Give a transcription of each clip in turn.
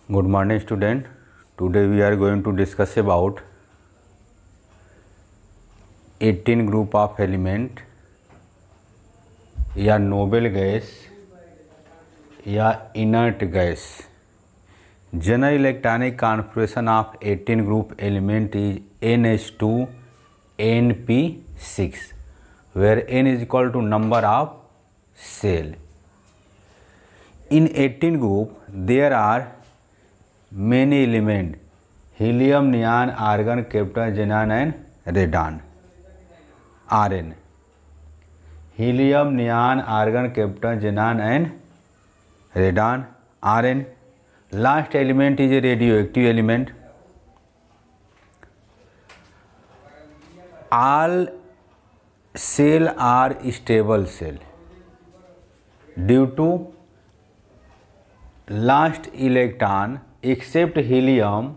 Good morning student. Today we are going to discuss about 18 group of element या noble gas या inert gas. General electronic configuration of 18 group element is NH2 NP6 where N is equal to number of cell. In 18 group there are many element: helium, neon, argon, krypton, xenon and radon. Rn. Helium, neon, argon, krypton, xenon and radon. Rn. Last element is a radioactive element. All cell are stable cell due to last electron except helium.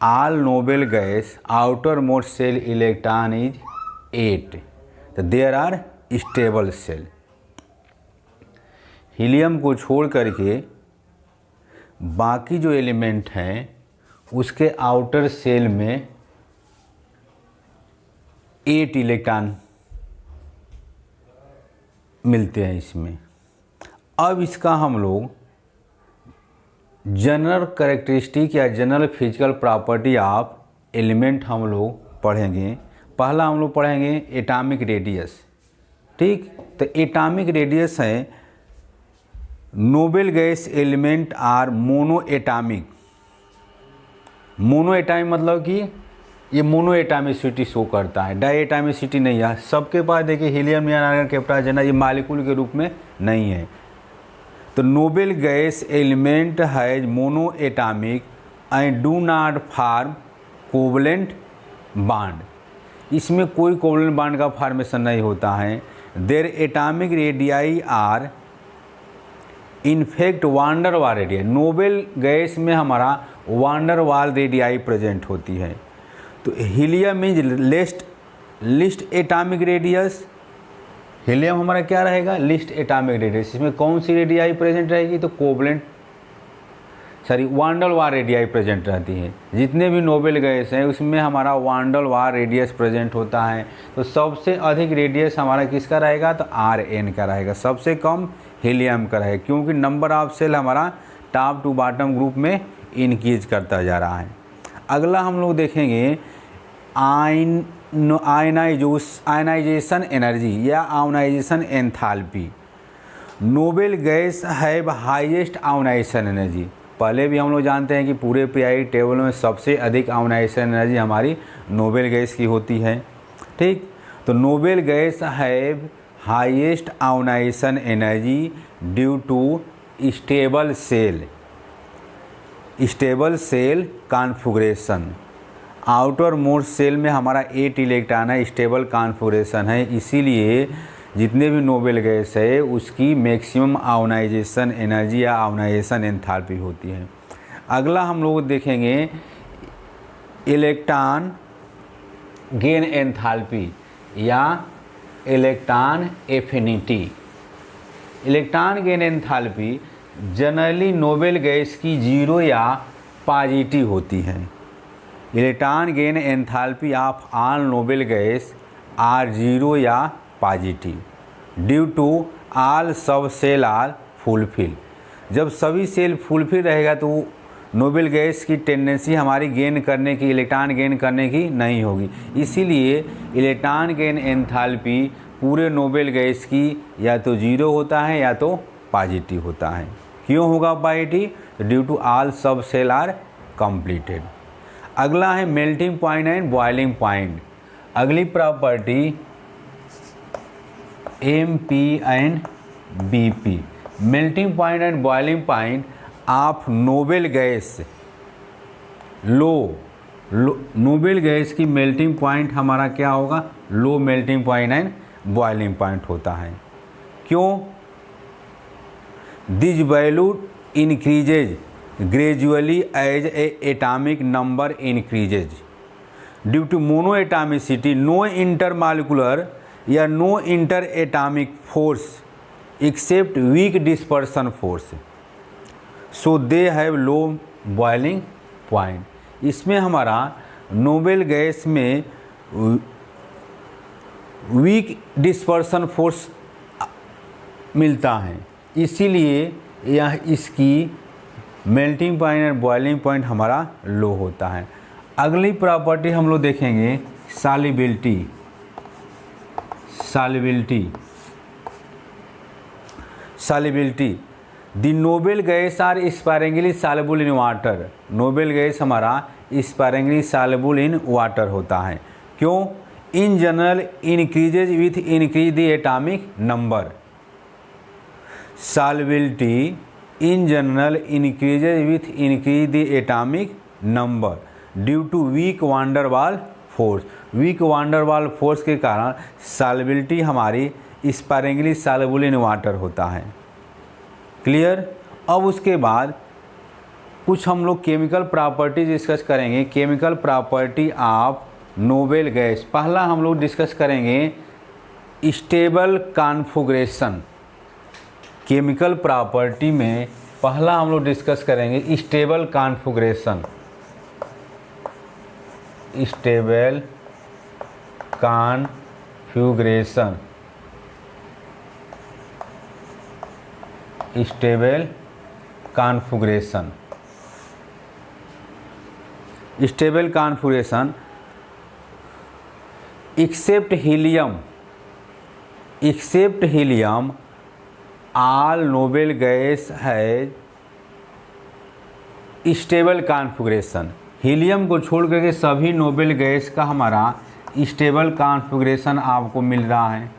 All noble gas outermost cell electron is 8. तो there are stable cell. Helium को छोड़ करके बाकी जो element हैं उसके outer cell में 8 electron मिलते हैं इसमें. अब इसका हम लोग जनरल कैरेक्टरिस्टिक या general physical property of element हम लोग पढ़ेंगे. पहला हम लोग पढ़ेंगे एटॉमिक रेडियस. ठीक, तो एटॉमिक रेडियस है noble gas element are monoatomic. Monoatomic मतलब कि ये मोनो एटॉमिसिटी शो करता है, डाई एटॉमिसिटी नहीं है. सबके पास देखिए helium, neon, argon, krypton, xenon ये मालिक्यूल के रूप में नहीं है. तो noble gas element has mono atomic and do not form covalent bond. इसमें कोई कोवलेंट बॉन्ड का फॉर्मेशन नहीं होता है. Their atomic radii are in fact van der Waals radii. Noble gas में हमारा वांडर वाल रेडियाई प्रेजेंट होती है. तो helium is least atomic radius. Helium हमारा क्या रहेगा? Least atomic radius. इसमें कौन सी रेडियाई प्रेजेंट रहेगी? तो covalent wander Waals radii present रहती है. जितने भी नोबेल गैस हैं उसमें हमारा वांडर वाल रेडियस प्रेजेंट होता है. तो सबसे अधिक रेडियस हमारा किसका रहेगा? तो Rn का रहेगा. सबसे कम हीलियम का रहेगा क्योंकि नंबर ऑफ सेल हमारा टॉप टू बॉटम ग्रुप में इंक्रीज करता जा रहा है. अगला हम लोग देखेंगे आयनाइजेशन एनर्जी या ionisation enthalpy. Noble gas have highest ionisation energy. पहले भी हम लोग जानते हैं कि पूरे पीरियोडिक टेबल में सबसे अधिक आयोनाइजेशन एनर्जी हमारी नोबेल गैस की होती है. ठीक, तो noble gas have highest ionisation energy due to stable shell configuration. Outer most shell में हमारा 8 इलेक्ट्रॉन है, स्टेबल कॉन्फ़िगरेशन है. इसीलिए जितने भी नोबेल गैस है उसकी मैक्सिमम आयोनाइजेशन एनर्जी या आयोनाइजेशन एंथैल्पी होती है. अगला हम लोग देखेंगे इलेक्ट्रॉन गेन एंथैल्पी या electron affinity. Electron gain enthalpy generally noble gas की 0 या पॉजिटिव होती है. Electron gain enthalpy of all noble gas are 0 या positive due to all subshell are fulfil. जब सभी सेल फुलफिल रहेगा तो नोबेल गैस की टेंडेंसी हमारी गेन करने की, इलेक्ट्रॉन गेन करने की नहीं होगी. इसीलिए इलेक्ट्रॉन गेन एंथैल्पी पूरे नोबेल गैस की या तो 0 होता है या तो पॉजिटिव होता है. क्यों होगा positive? Due to all subshell are completed. अगला है melting point and boiling point. अगली property MP and BP. Melting point and boiling point of noble gas noble gas की मेल्टिंग पॉइंट हमारा क्या होगा? Low melting point and boiling point होता है. क्यों? This value increases gradually as a atomic number increases due to mono atomicity. No intermolecular या no inter atomic force except weak dispersion force, so they have low boiling point. इसमें हमारा noble gas में weak dispersion force मिलता है, इसीलिए यह इसकी melting point और बॉइलिंग पॉइंट हमारा लो होता है। अगली प्रॉपर्टी हम लोग देखेंगे solubility. The noble gas are sparingly soluble in water. Noble gas हमारा स्पायरेंटली सॉल्युबल इन वाटर होता है। क्यों? In general increases with increase the atomic number. Solubility in general increases with increase the atomic number due to weak van der Waals force. Weak van der Waals force के कारण solubility हमारी स्पायरेंटली soluble in water होता है। Clear? अब उसके बाद कुछ हम लोग केमिकल प्रॉपर्टी डिस्कस करेंगे। Chemical property of noble gas. पहला हम लोग डिस्कस करेंगे स्टेबल कॉन्फ़िगरेशन। केमिकल प्रॉपर्टी में पहला हम लोग डिस्कस करेंगे stable configuration. Stable configuration. Stable configuration. Stable configuration except helium all noble gas है स्टेबल कॉन्फ़िगरेशन। हीलियम को छोड़ करके सभी नोबेल गैस का हमारा स्टेबल कॉन्फ़िगरेशन आपको मिल रहा है।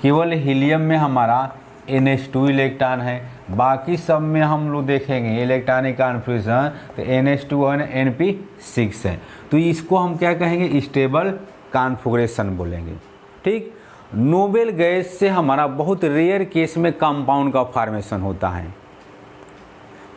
केवल हीलियम में हमारा NH2 इलेक्ट्रॉन है, बाकी सब में हम लोग देखेंगे इलेक्ट्रॉनिक कॉन्फ़िगरेशन तो NH2 और NP6 है। तो इसको हम क्या कहेंगे? स्टेबल कॉन्फ़िगरेशन बोलेंगे। ठीक। नोबेल गैस से हमारा बहुत रेयर केस में कंपाउंड का फॉर्मेशन होता है,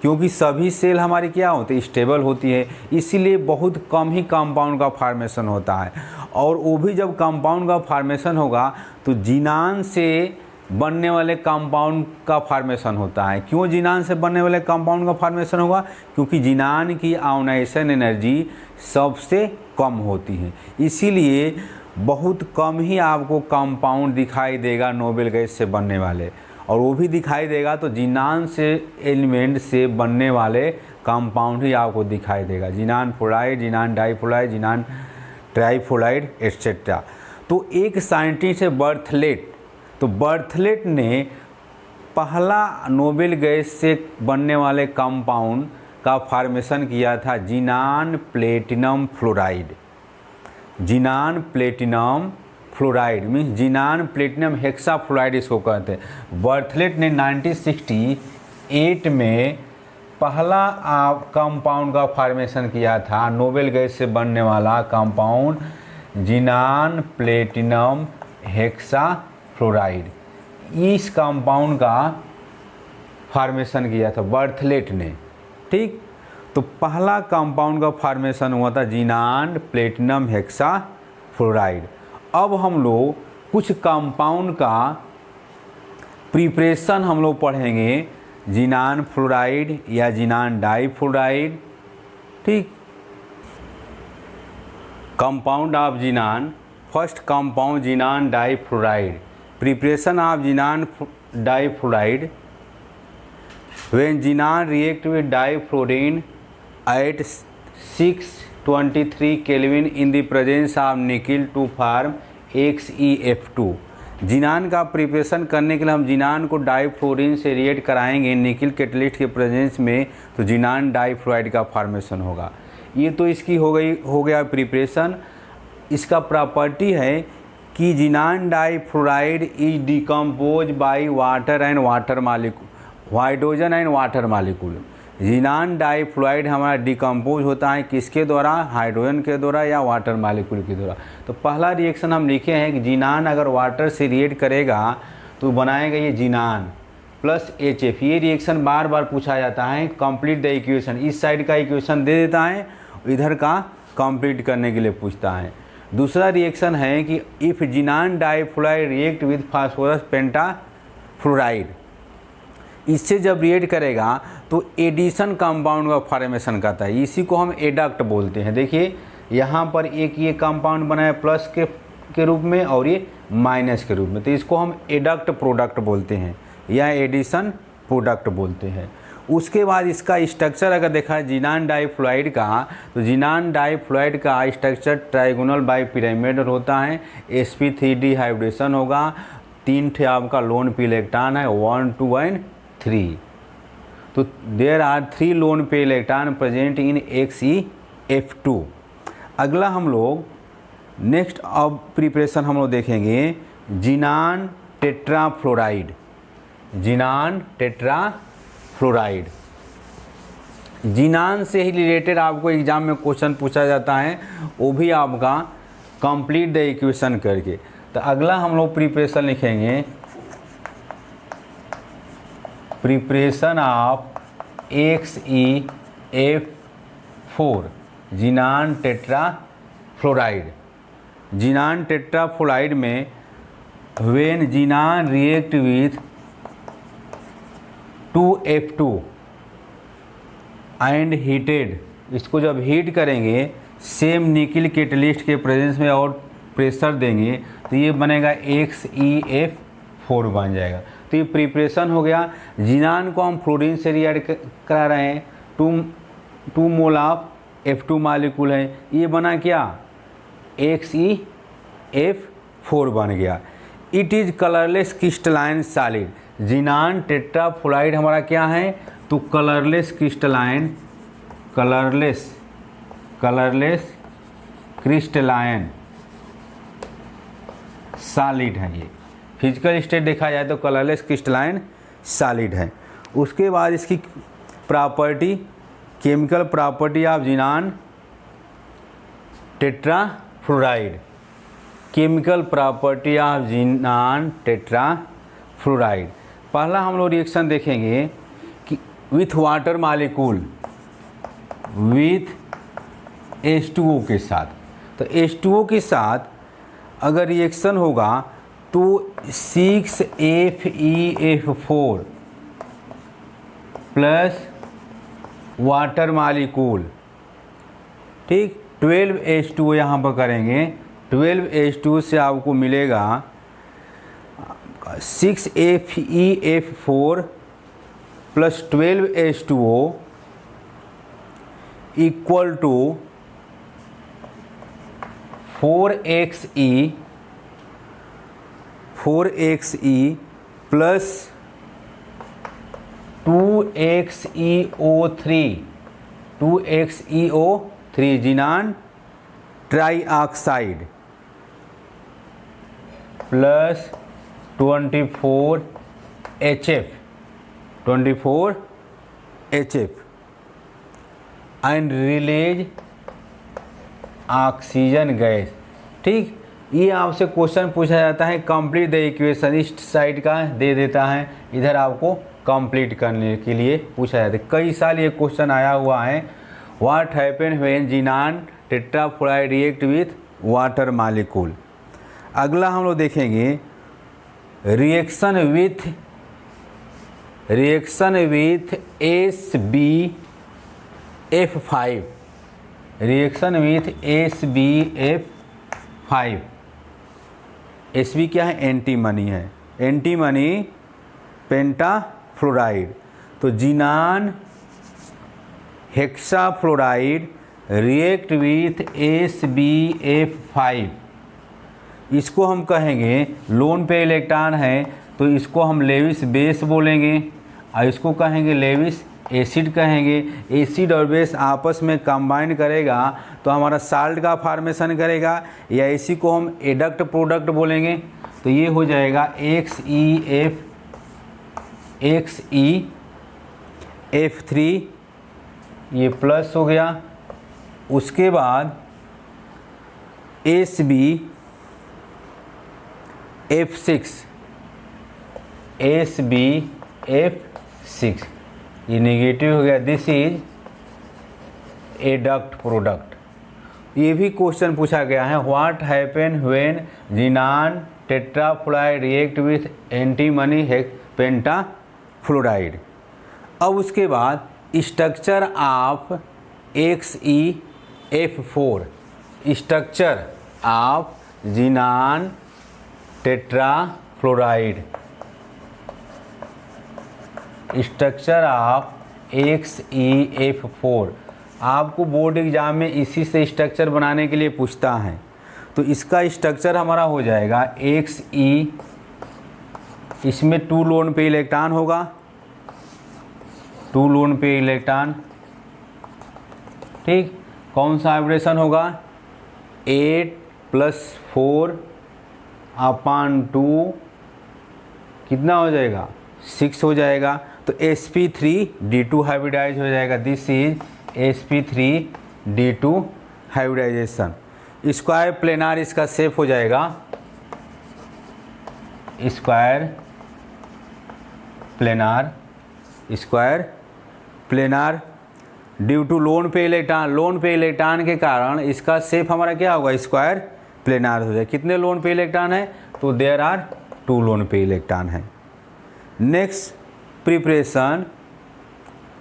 क्योंकि सभी सेल हमारी क्या होती है? स्टेबल होती है, इसीलिए बहुत कम ही कंपाउंड का फॉर्मेशन होता है। और वो भी जब कंपाउंड का फॉर्मेशन होगा तो जिनान से बनने वाले कंपाउंड का फॉर्मेशन होता है। क्यों जिनान से बनने वाले कंपाउंड का फॉर्मेशन होगा? क्योंकि जिनान की आयोनाइजेशन एनर्जी सबसे कम होती है, इसीलिए बहुत कम ही आपको कंपाउंड दिखाई देगा नोबेल गैस से बनने वाले। और वो भी दिखाई देगा तो जिनान से एलिमेंट से बनने वाले कंपाउंड ही आपको दिखाई देगा। जिनान फ्लोराइड, जिनान डाइफ्लोराइड, जिनान ट्राइफ्लोराइड एट्सेट्रा। तो एक साइंटिस्ट है बर्थलेट। तो बर्थलेट ने पहला नोबेल गैस से बनने वाले कंपाउंड का फॉर्मेशन किया था xenon platinum fluoride. Xenon platinum fluoride means xenon platinum hexafluoride इसको कहते हैं। बर्थलेट ने 1968 में पहला कंपाउंड का फॉर्मेशन किया था, नोबेल गैस से बनने वाला कंपाउंड जिनान प्लेटिनम हेक्साफ्लोराइड। इस कंपाउंड का फॉर्मेशन किया था बर्थलेट ने। ठीक। तो पहला कंपाउंड का फॉर्मेशन हुआ था जिनान प्लेटिनम हेक्साफ्लोराइड। अब हम लोग कुछ कंपाउंड का प्रिपरेशन हम लोग पढ़ेंगे, जिनान फ्लोराइड या जिनान डाइफ्लोराइड। ठीक। Compound of xenon. First compound xenon difluoride. Preparation of xenon difluoride. when xenon react with difluorine at 623 Kelvin in the presence of nickel to form XeF2। Xenon का preparation करने के लिए हम जिनान को डाइफ्लोरिन से react कराएंगे nickel catalyst के presence में, तो जिनान डाइफ्लोराइड का फॉर्मेशन होगा। ये तो इसकी हो गया प्रिपरेशन। इसका प्रॉपर्टी है कि xenon difluoride is decompose by water and water molecule, hydrogen and water molecule. Xenon difluoride हमारा डिकम्पोज होता है किसके द्वारा? हाइड्रोजन के द्वारा या वाटर मालिक्यूल के द्वारा। तो पहला रिएक्शन हम लिखे हैं कि जिनान अगर वाटर से रिएक्ट करेगा तो बनाएगा ये जिनान प्लस HF। ये रिएक्शन बार बार पूछा जाता है। कंप्लीट द इक्वेशन, इस साइड का इक्वेशन दे देता है, इधर का कंप्लीट करने के लिए पूछता है। दूसरा रिएक्शन है कि if जिनान difluoride react with phosphorus पेंटाफ्लोराइड, इससे जब रिएक्ट करेगा तो एडिशन कंपाउंड का फॉर्मेशन करता है, इसी को हम एडक्ट बोलते हैं। देखिए यहाँ पर एक ये कंपाउंड बना है प्लस के रूप में और ये माइनस के रूप में, तो इसको हम एडक्ट प्रोडक्ट बोलते हैं या एडिशन प्रोडक्ट बोलते हैं। उसके बाद इसका स्ट्रक्चर अगर देखा है जिनान डाइफ्लोराइड का, तो जिनान डाइफ्लोराइड का स्ट्रक्चर ट्राइगोनल बाइपिरामिडल होता है। sp3 हाइब्रिडेशन होगा, 3 ठे आपका लोन पे इलेक्ट्रॉन है, 1 2 एंड 3। तो there are 3 loan pair electron present in XeF2। अगला हम लोग नेक्स्ट अब प्रिपरेशन हम लोग देखेंगे जिनान टेट्राफ्लोराइड। जिनान टेट्राफ्लोराइड, जिनान से ही रिलेटेड आपको एग्जाम में क्वेश्चन पूछा जाता है, वो भी आपका कंप्लीट द इक्वेशन करके। तो अगला हम लोग प्रिपरेशन लिखेंगे preparation of XeF4 xenon tetrafluoride. Xenon tetrafluoride में when xenon react with 2F2 and heated, इसको जब हीट करेंगे सेम निकिल कैटलिस्ट के प्रेजेंस में और प्रेशर देंगे तो ये बनेगा XeF4 बन जाएगा। तो ये प्रिपरेशन हो गया। जिनान को हम फ्लोरीन से रिएक्ट करा रहे हैं, 2 मोल ऑफ F2 मालिक्यूल है, ये बना क्या XeF4 बन गया। It is colourless crystalline solid. Xenon tetrafluoride हमारा क्या है, तो colourless crystalline, colourless crystalline solid है। ये फिजिकल स्टेट देखा जाए तो कलरलेस क्रिस्टलाइन सॉलिड है। उसके बाद इसकी property, chemical property of xenon tetrafluoride, chemical property of xenon tetrafluoride. पहला हम लोग रिएक्शन देखेंगे कि with water molecule with H2O के साथ। तो H2O के साथ अगर रिएक्शन होगा तो 6FeF4 प्लस वाटर मॉलिक्यूल, ठीक, 12H2O यहाँ पर करेंगे। 12H2O से आपको मिलेगा 6FeF4 plus 12H2O equal to 4Xe plus 2XeO3 xenon trioxide plus 24HF and release oxygen gas. ठीक, ये आपसे क्वेश्चन पूछा जाता है कंप्लीट द इक्वेशन, इस साइड का दे देता है, इधर आपको कंप्लीट करने के लिए पूछा जाता है। कई साल ये क्वेश्चन आया हुआ है। What happen when xenon tetrafluoride react with water molecule. अगला हम लोग देखेंगे reaction with SbF5, reaction with SbF5। Sb क्या है, एंटीमनी है, एंटीमनी पेंटाफ्लोराइड। तो जिनान हेक्साफ्लोराइड रिएक्ट विथ SbF5, इसको हम कहेंगे लोन पे इलेक्ट्रॉन है तो इसको हम लेविस बेस बोलेंगे, और इसको कहेंगे लेविस एसिड कहेंगे। एसिड और बेस आपस में कंबाइन करेगा तो हमारा साल्ट का फॉर्मेशन करेगा, या इसी को हम एडक्ट प्रोडक्ट बोलेंगे। तो ये हो जाएगा XeF3, ये प्लस हो गया। उसके बाद SbF6 ये नेगेटिव हो गया, दिस इज एडक्ट प्रोडक्ट। ये भी क्वेश्चन पूछा गया है, what happen when xenon tetrafluoride react with antimony pentafluoride. Fluoride. अब उसके बाद structure of XeF4, structure of xenon tetrafluoride, structure of XeF4। आपको बोर्ड एग्जाम में इसी से स्ट्रक्चर बनाने के लिए पूछता है। तो इसका स्ट्रक्चर हमारा हो जाएगा Xe, इसमें 2 लोन पे इलेक्ट्रॉन होगा, 2 लोन पे इलेक्ट्रॉन, ठीक। कौन सा वाइब्रेशन होगा, 8+4/2 कितना हो जाएगा, 6 हो जाएगा। तो sp3d2 हाइब्रिडाइज हो जाएगा। This is sp3d2 hybridisation. Square planar इसका शेप हो जाएगा, square planar, square planar due to lone pair electron के कारण इसका शेप हमारा क्या होगा, स्क्वायर प्लेनार हो जाए। कितने लोन पे इलेक्ट्रॉन है, तो there are 2 loan pair electron है। नेक्स्ट प्रिपरेशन,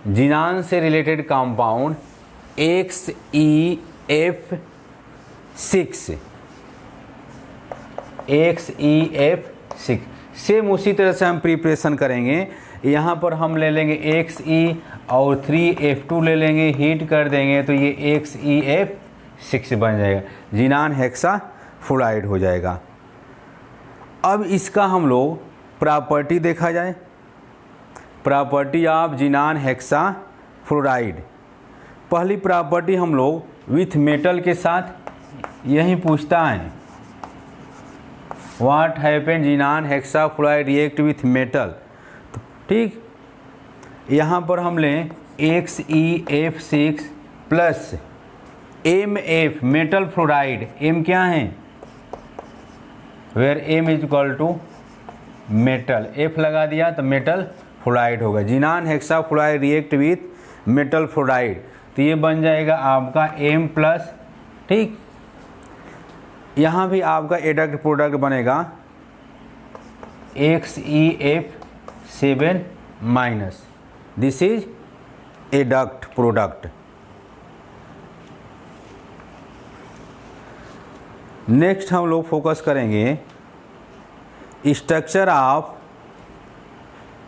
ज़ीनान से रिलेटेड कंपाउंड XeF6 सेम उसी तरह से हम प्रिपरेशन करेंगे। यहाँ पर हम ले लेंगे Xe और 3F2 ले लेंगे, हीट कर देंगे तो ये XeF6 बन जाएगा, ज़ीनान हेक्साफ्लोराइड हो जाएगा। अब इसका हम लोग प्रॉपर्टी देखा जाए, प्रॉपर्टी ऑफ ज़ीनान हेक्साफ्लोराइड। पहली प्रॉपर्टी हम लोग विथ मेटल के साथ यही पूछता है, what happen xenon hexafluoride react with metal. तो ठीक, यहाँ पर हम लें XeF6 plus MF metal fluoride, M क्या है, where M is equal to metal, F लगा दिया तो मेटल फ्लोराइड होगा। Xenon hexafluoride react with metal fluoride, तो ये बन जाएगा आपका M प्लस, ठीक। यहाँ भी आपका एडक्ट प्रोडक्ट बनेगा XeF7 minus, this is adduct product. Next हम लोग फोकस करेंगे स्ट्रक्चर ऑफ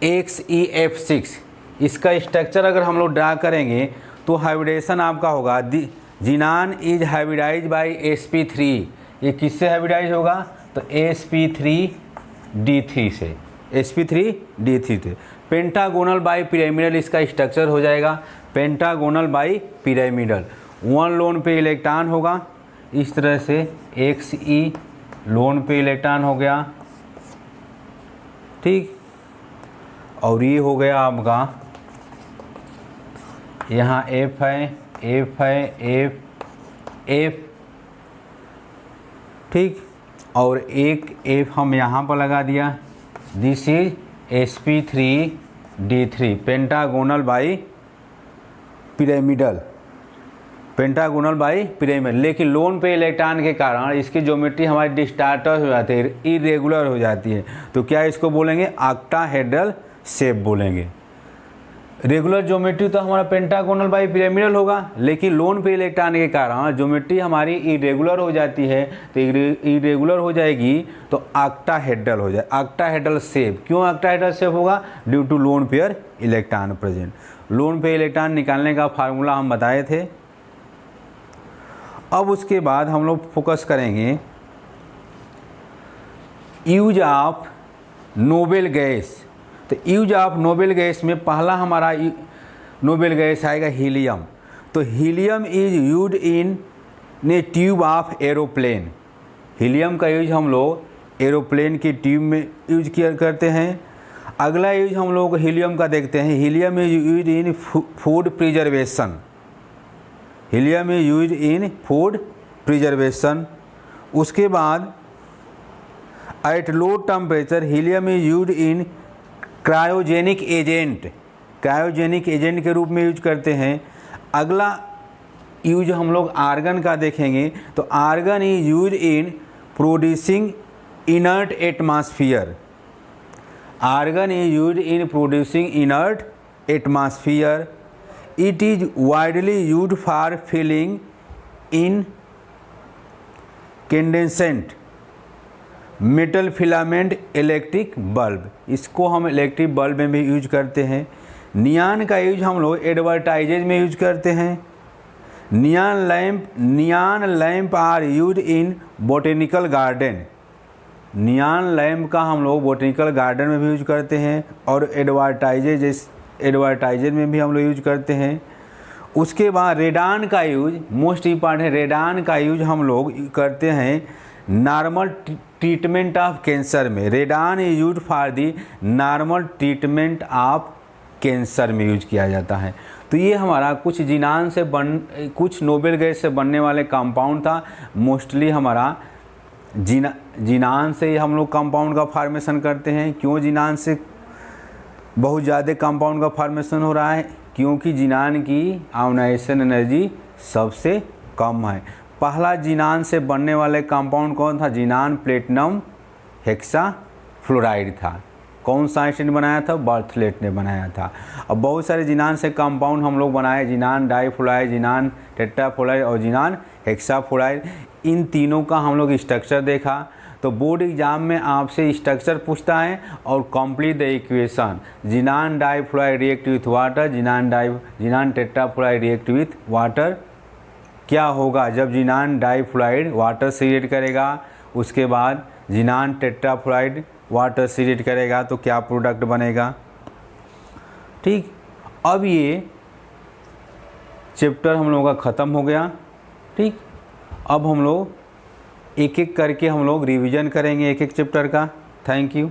XeF6। इसका स्ट्रक्चर अगर हम लोग ड्रा करेंगे तो हाइब्रिडेशन आपका होगा, xenon is hybridise bye sp3। ये किससे हाइब्रिडाइज होगा, तो sp3d3 से, sp3d3 से। पेंटागोनल बाई पिरामिडल इसका स्ट्रक्चर हो जाएगा, pentagonal bi pyramidal. 1 loan pair electron होगा, इस तरह से Xe लोन पे इलेक्ट्रॉन हो गया, ठीक। और ये हो गया आपका, यहाँ F है, F है, F, ठीक। और एक F हम यहाँ पर लगा दिया, this is sp3d3 pentagonal bi pyramidal, pentagonal by pyramid. लेकिन लोन पे इलेक्ट्रॉन के कारण इसकी ज्योमेट्री हमारी डिस्टार्टर हो जाती है, इरेगुलर हो जाती है। तो क्या इसको बोलेंगे, ऑक्टाहेड्रल शेप बोलेंगे। रेगुलर ज्योमेट्री तो हमारा पेंटागोनल बाई पिरामिडल होगा, लेकिन लोन पे इलेक्ट्रॉन के कारण ज्योमेट्री हमारी इरेगुलर हो जाती है। तो इरेगुलर हो जाएगी तो ऑक्टाहेड्रल हो जाए, ऑक्टाहेड्रल शेप। क्यों ऑक्टाहेड्रल शेप होगा, due to lone pair electron present. Lone pair electron निकालने का फार्मूला हम बताए थे। अब उसके बाद हम लोग फोकस करेंगे यूज ऑफ नोबेल गैस। तो यूज ऑफ नोबेल गैस में पहला हमारा नोबेल गैस आएगा हीलियम। तो हीलियम इज यूज इन ने ट्यूब ऑफ एरोप्लेन। हीलियम का यूज हम लोग एरोप्लेन की ट्यूब में यूज किया करते हैं। अगला यूज हम लोग हीलियम का देखते हैं, helium is use in food preservation. Helium is use in food preservation. उसके बाद at low temperature helium is use in cryogenic agent, cryogenic agent के रूप में यूज करते हैं। अगला यूज हम लोग आर्गन का देखेंगे, तो argon is use in producing inert atmosphere. Argon is use in producing inert atmosphere, it is widely use for filling incandescent metal filament electric bulb, इसको हम इलेक्ट्रिक बल्ब में भी यूज करते हैं। नियान का यूज हम लोग एडवर्टाइजेज में यूज करते हैं। Neon lamp are use in botanical garden, neon lamp का हम लोग बोटेनिकल गार्डन में भी यूज करते हैं और एडवर्टाइजेज में भी हम लोग यूज करते हैं। उसके बाद रेडान का यूज मोस्ट इम्पॉर्टेंट है, रेडान का यूज हम लोग करते हैं नॉर्मल ट्रीटमेंट ऑफ कैंसर में। Radon is use for the normal treatment of cancer में यूज किया जाता है। तो ये हमारा कुछ नोबेल गैस से बनने वाले कंपाउंड था। मोस्टली हमारा जिनान से हम लोग कंपाउंड का फॉर्मेशन करते हैं। क्यों जिनान से बहुत ज़्यादा कंपाउंड का फॉर्मेशन हो रहा है? क्योंकि जिनान की आयोनाइजेशन एनर्जी सबसे कम है। पहला जिनान से बनने वाले कंपाउंड कौन था? जिनान प्लेटिनम हेक्साफ्लोराइड था। कौन सा आइंस्टाइन ने बनाया था? बर्थलेट ने बनाया था। अब बहुत सारे जिनान से कंपाउंड हम लोग बनाए, जिनान डाइफ्लोराइड, जिनान टेट्राफ्लोराइड और जिनान हेक्साफ्लोराइड। इन तीनों का हम लोग स्ट्रक्चर देखा। तो बोर्ड एग्जाम में आपसे स्ट्रक्चर पूछता है और complete the equation. Xenon difluoride react with water, xenon tetrafluoride react with water. क्या होगा जब जिनान डाइफ्लोराइड वाटर से रिएक्ट करेगा, उसके बाद जिनान टेट्राफ्लोराइड वाटर से रिएक्ट करेगा तो क्या प्रोडक्ट बनेगा? ठीक, अब ये चैप्टर हम लोगों का ख़त्म हो गया। ठीक, अब हम लोग एक एक करके हम लोग रिवीजन करेंगे एक एक चैप्टर का। Thank you.